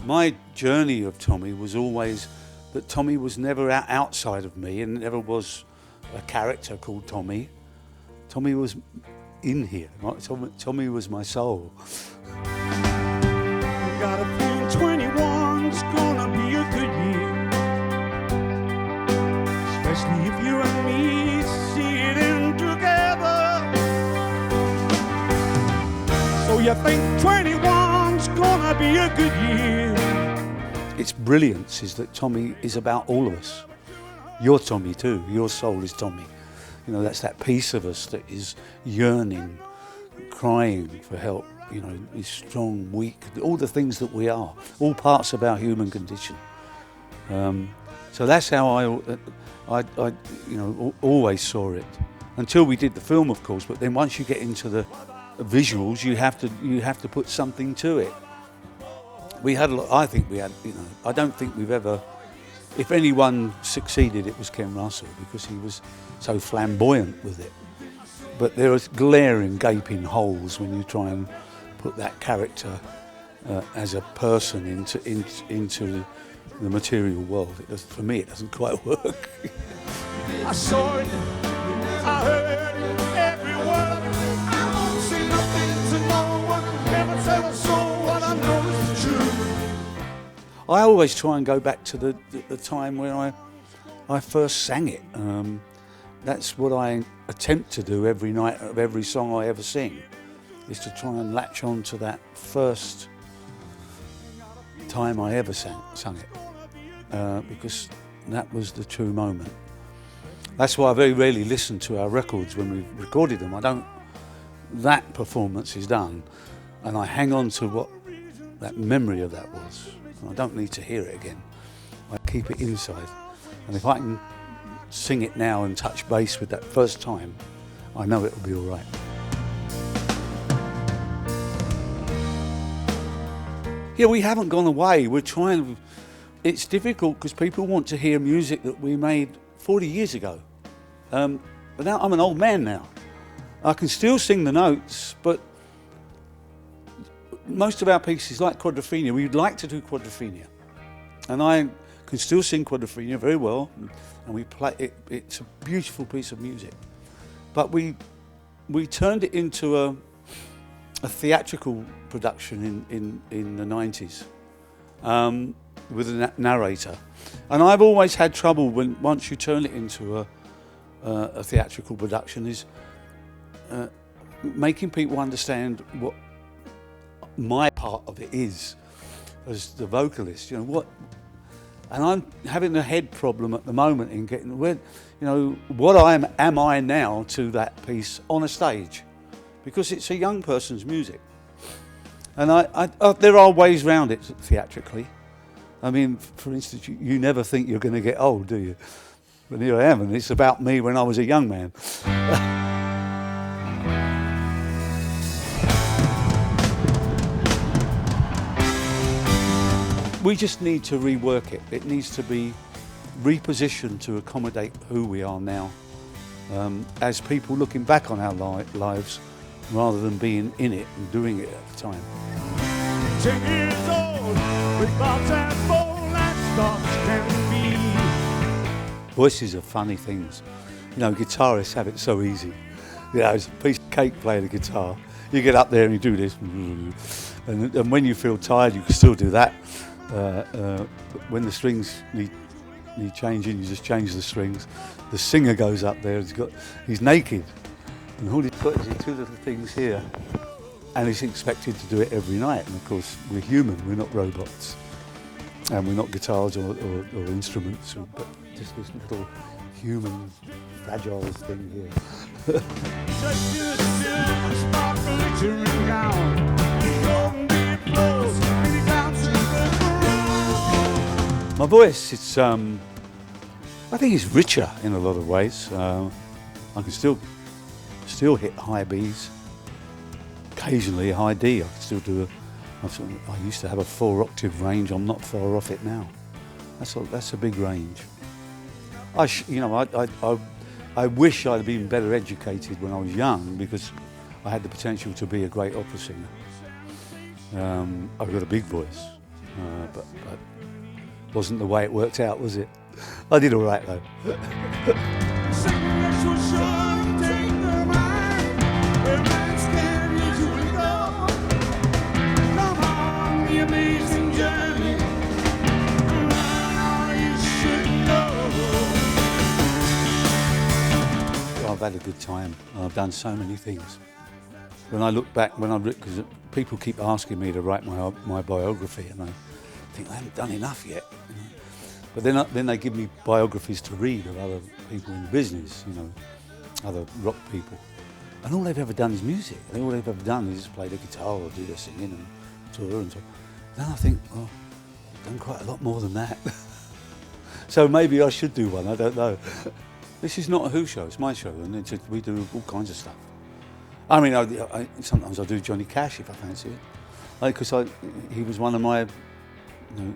My journey of Tommy was always that Tommy was never outside of me and never was a character called Tommy. Tommy was in here. Tommy was my soul. Got a feeling 21's gonna be a good year, especially if you and me see it in together. So you think 21's gonna be a good year? Its brilliance is that Tommy is about all of us. You're Tommy too. Your soul is Tommy. You know, that's that piece of us that is yearning, crying for help. You know, is strong, weak, all the things that we are, all parts of our human condition. So that's how I always saw it, until we did the film, of course. But then once you get into the visuals, you have to put something to it. We had, I think we had, you know, I don't think we've ever, if anyone succeeded, it was Ken Russell, because he was so flamboyant with it. But there are glaring, gaping holes when you try and put that character as a person into the material world. For me, it doesn't quite work. I saw it, I heard it, every word. I won't say nothing to no one, never tell a soul what I know is the truth. I always try and go back to the time when I first sang it. That's what I attempt to do every night of every song I ever sing, is to try and latch on to that first time I ever sung it, because that was the true moment. That's why I very rarely listen to our records when we've recorded them. That performance is done, and I hang on to what that memory of that was. I don't need to hear it again. I keep it inside, and if I can sing it now and touch base with that first time, I know it'll be all right. Yeah, we haven't gone away. We're trying. It's difficult because people want to hear music that we made 40 years ago. But now I'm an old man now. I can still sing the notes, but most of our pieces, like Quadrophenia, we'd like to do Quadrophenia. And I can still sing Quadrophenia very well, and we play it. It's a beautiful piece of music. But we turned it into a theatrical production in the 90s with a narrator. And I've always had trouble once you turn it into a theatrical production, is making people understand what my part of it is as the vocalist. You know what? And I'm having a head problem at the moment in getting where, you know, what am I now to that piece on a stage, because it's a young person's music. And there are ways around it theatrically. I mean, for instance, you never think you're going to get old, do you? But here I am, and it's about me when I was a young man. We just need to rework it. It needs to be repositioned to accommodate who we are now, as people looking back on our lives, rather than being in it and doing it at the time. 10 years old, with bobs and bowl and stops can be. Voices are funny things. You know, guitarists have it so easy. You know, it's a piece of cake playing the guitar. You get up there and you do this, and when you feel tired, you can still do that. When the strings need changing, you just change the strings. The singer goes up there, he's naked, and all he's got is two little things here, and he's expected to do it every night. And of course, we're human, we're not robots, and we're not guitars or instruments, but just this little human, fragile thing here. My voice, it's I think it's richer in a lot of ways. I can still hit high Bs, occasionally a high D. I can still do I used to have a 4-octave range. I'm not far off it now. That's a big range. I wish I'd been better educated when I was young, because I had the potential to be a great opera singer. I've got a big voice, but wasn't the way it worked out, was it? I did all right though. I've had a good time. I've done so many things. When I look back, because people keep asking me to write my biography, and I think I haven't done enough yet. You know? But then they give me biographies to read of other people in the business, you know, other rock people, and all they've ever done is music. And all they've ever done is play the guitar or do their singing and tour and so. Then I think, oh, I've done quite a lot more than that. So maybe I should do one. I don't know. This is not a Who show, it's my show, and we do all kinds of stuff. I mean, sometimes I do Johnny Cash if I fancy it, because he was one of my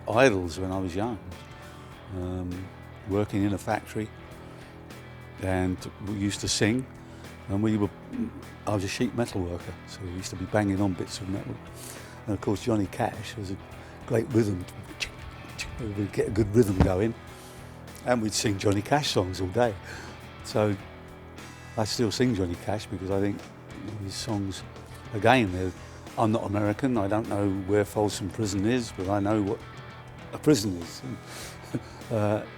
idols when I was young, working in a factory, and we used to sing, and I was a sheet metal worker, so we used to be banging on bits of metal, and of course Johnny Cash was a great rhythm, we'd get a good rhythm going. And we'd sing Johnny Cash songs all day. So I still sing Johnny Cash because I think his songs, again, I'm not American, I don't know where Folsom Prison is, but I know what a prison is.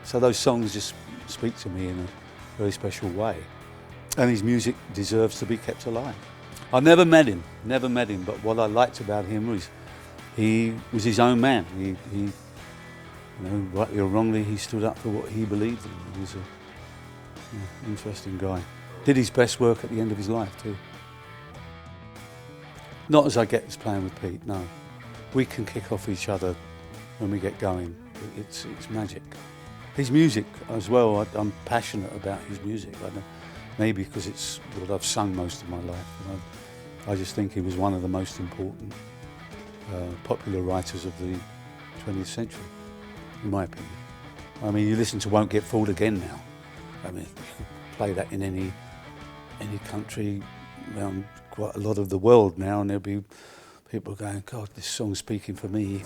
So those songs just speak to me in a very special way. And his music deserves to be kept alive. I never met him, but what I liked about him was he was his own man. He rightly or wrongly, he stood up for what he believed in. He was an interesting guy. Did his best work at the end of his life too. Not as I get as playing with Pete, no. We can kick off each other when we get going. It's magic. His music as well, I'm passionate about his music. Maybe because it's what I've sung most of my life. I just think he was one of the most important popular writers of the 20th century. In my opinion. I mean, you listen to Won't Get Fooled Again now. I mean, you could play that in any country around quite a lot of the world now, and there'll be people going, God, this song's speaking for me.